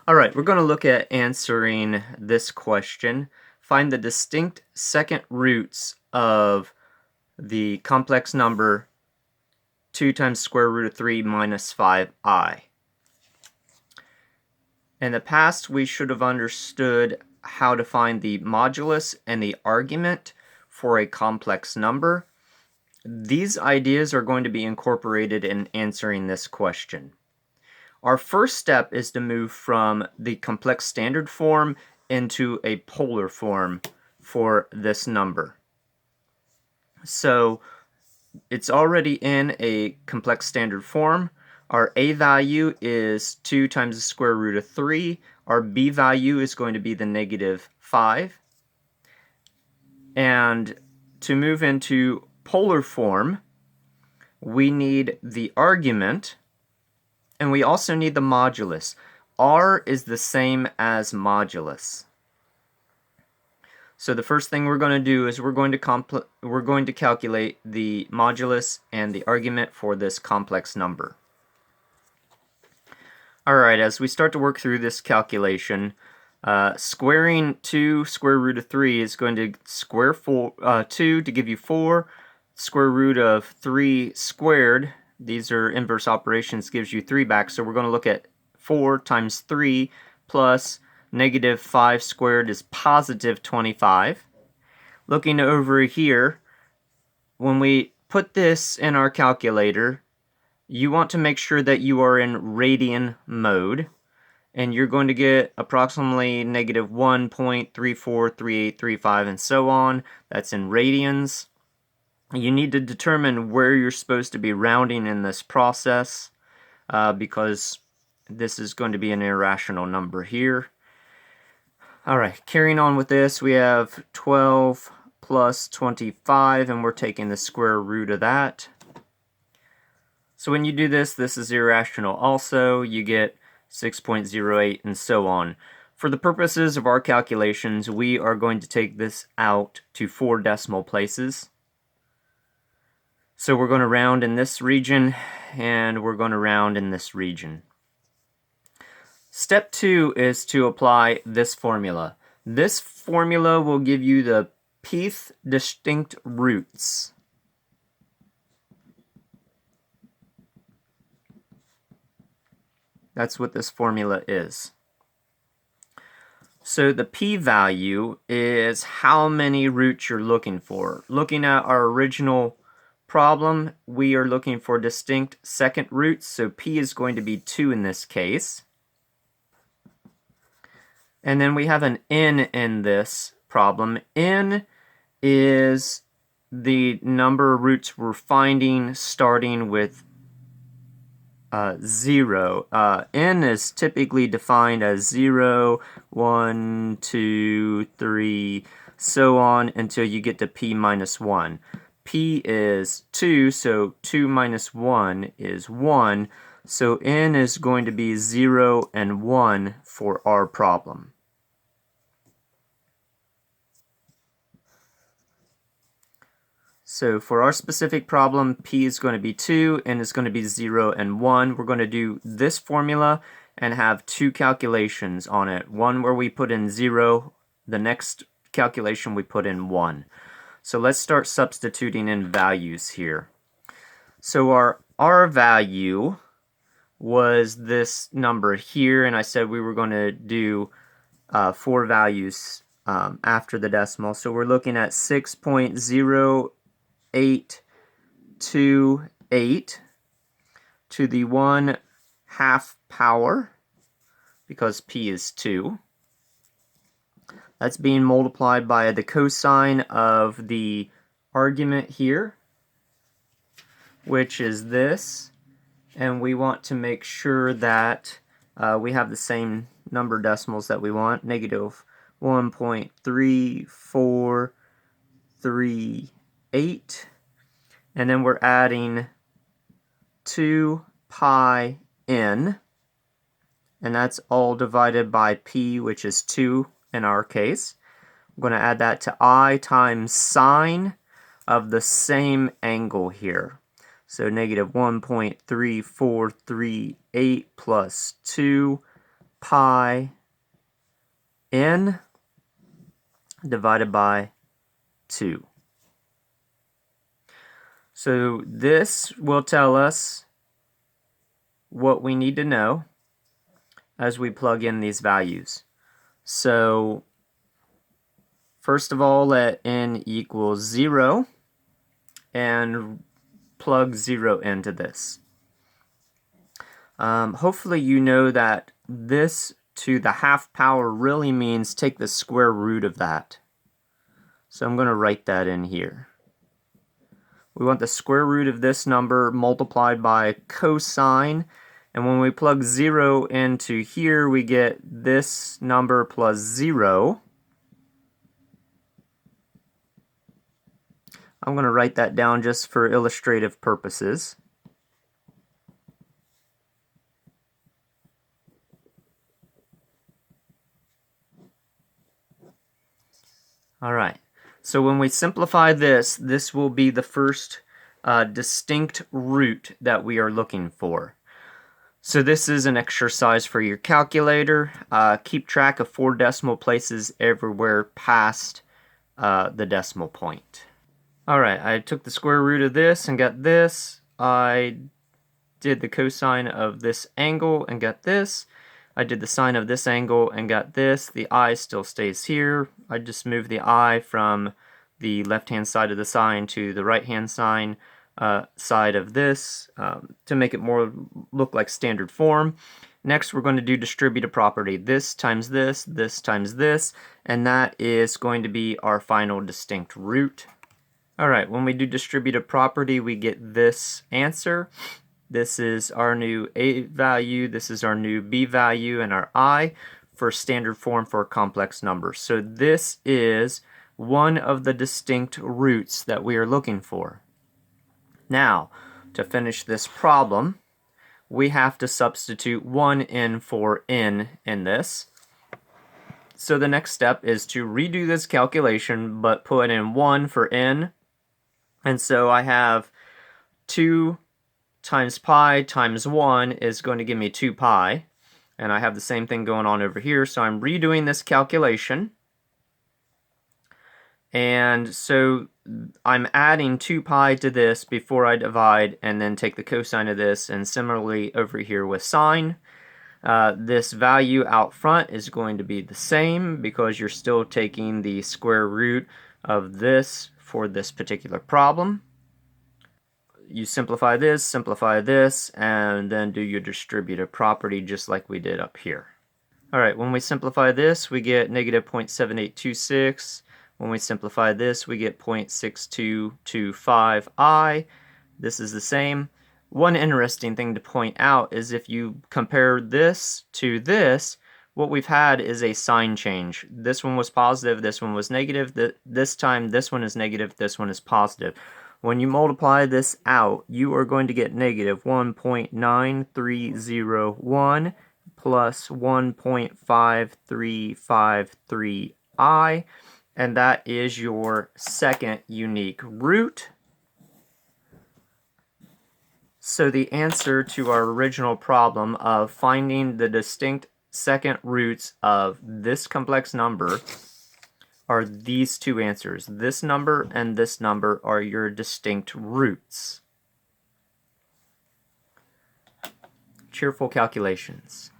All right, we're going to look at answering this question. Find the distinct second roots of the complex number 2 times square root of 3 minus 5i. In the past, we should have understood how to find the modulus and the argument for a complex number. These ideas are going to be incorporated in answering this question. Our first step is to move from the complex standard form into a polar form for this number. So it's already in a complex standard form. Our a value is 2 times the square root of 3. Our b value is going to be the negative 5. And to move into polar form, we need the argument, and we also need the modulus. R is the same as modulus. So the first thing we're going to do is we're going to calculate the modulus and the argument for this complex number. Alright, as we start to work through this calculation, squaring 2 square root of 3 is going to square 2 to give you 4. Square root of 3 squared, these are inverse operations, gives you 3 back. So we're going to look at 4 times 3 plus negative 5 squared is positive 25. Looking over here, when we put this in our calculator, you want to make sure that you are in radian mode, and you're going to get approximately negative 1.343835 and so on. That's in radians. You need to determine where you're supposed to be rounding in this process because this is going to be an irrational number here. Alright, carrying on with this, we have 12 plus 25, and we're taking the square root of that. So when you do this, this is irrational also. You get 6.08 and so on. For the purposes of our calculations, we are going to take this out to 4 decimal places. So we're going to round in this region, and we're going to round in this region. Step 2 is to apply this formula. This formula will give you the pth distinct roots. That's what this formula is. So the p-value is how many roots you're looking for. Looking at our original problem, we are looking for distinct second roots, so p is going to be 2 in this case. And then we have an n in this problem. N is the number of roots we're finding starting with 0. N is typically defined as 0, 1, 2, 3, so on until you get to p minus 1. P is 2, so 2 minus 1 is 1, so n is going to be 0 and 1 for our problem. So for our specific problem, p is going to be 2, n is going to be 0 and 1. We're going to do this formula and have 2 calculations on it. One where we put in 0, the next calculation we put in 1. So let's start substituting in values here. So our R value was this number here, and I said we were going to do 4 values after the decimal. So we're looking at 6.0828 to the 1/2 power, because p is 2. That's being multiplied by the cosine of the argument here, which is this, and we want to make sure that we have the same number decimals that we want, negative 1.3438, and then we're adding 2 pi n, and that's all divided by p, which is 2 in our case. I'm going to add that to I times sine of the same angle here. So negative 1.3438 plus 2 pi n divided by 2. So this will tell us what we need to know as we plug in these values. So first of all, let n equals 0 and plug 0 into this. Hopefully you know that this to the half power really means take the square root of that. So I'm going to write that in here. We want the square root of this number multiplied by cosine, and when we plug 0 into here, we get this number plus 0. I'm going to write that down just for illustrative purposes. Alright, so when we simplify this, this will be the first distinct root that we are looking for. So this is an exercise for your calculator. Keep track of 4 decimal places everywhere past the decimal point. Alright, I took the square root of this and got this. I did the cosine of this angle and got this. I did the sine of this angle and got this. The I still stays here. I just moved the I from the left-hand side of the sine to the right-hand side of this to make it more look like standard form. Next, we're going to do distributive property. This times this times this, and that is going to be our final distinct root. Alright, when we do distributive property, we get this answer. This is our new A value, this is our new B value, and our I for standard form for a complex number. So this is one of the distinct roots that we are looking for. Now, to finish this problem, we have to substitute 1 in for n in this. So the next step is to redo this calculation, but put in 1 for n. And so I have 2 times pi times 1 is going to give me 2 pi. And I have the same thing going on over here, so I'm redoing this calculation. And so I'm adding 2 pi to this before I divide and then take the cosine of this, and similarly over here with sine. This value out front is going to be the same because you're still taking the square root of this for this particular problem. You simplify this, and then do your distributive property just like we did up here. Alright, when we simplify this, we get negative 0.7826. When we simplify this, we get 0.6225i. This is the same. One interesting thing to point out is if you compare this to this, what we've had is a sign change. This one was positive, this one was negative. This time, this one is negative, this one is positive. When you multiply this out, you are going to get negative 1.9301 plus 1.5353i, and that is your second unique root. So the answer to our original problem of finding the distinct second roots of this complex number are these two answers. This number and this number are your distinct roots. Cheerful Calculations.